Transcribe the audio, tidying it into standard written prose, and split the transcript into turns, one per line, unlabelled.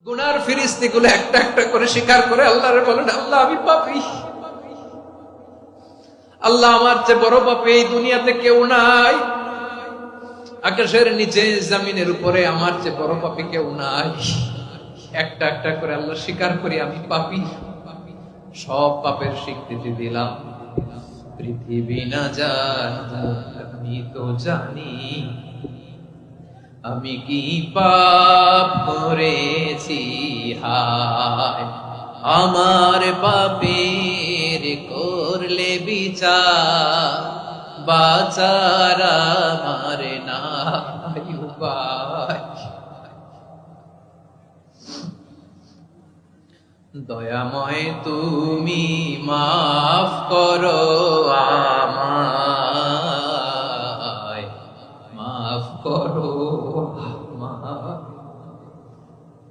গুনার ফিরিস্তিগুলো একটা একটা করে স্বীকার করে আল্লাহরে বলেন, আল্লাহ আমি পাপী, আল্লাহ আমার চেয়ে বড় পাপী এই দুনিয়াতে কেউ নাই, আকাশের নিচে জমিনের উপরে আমার চেয়ে বড় পাপী কেউ নাই। একটা একটা করে আল্লাহ স্বীকার করি আমি পাপী, সব পাপের স্বীকৃতি দিলাম। পৃথিবী না জানো আমি তো জানি, আমি কি পাপ করেছি, হায় আমার পাপের করলে বিচার, বাঁচার আমার নাই উপায়। দয়াময় তুমি মাফ করো আমায়।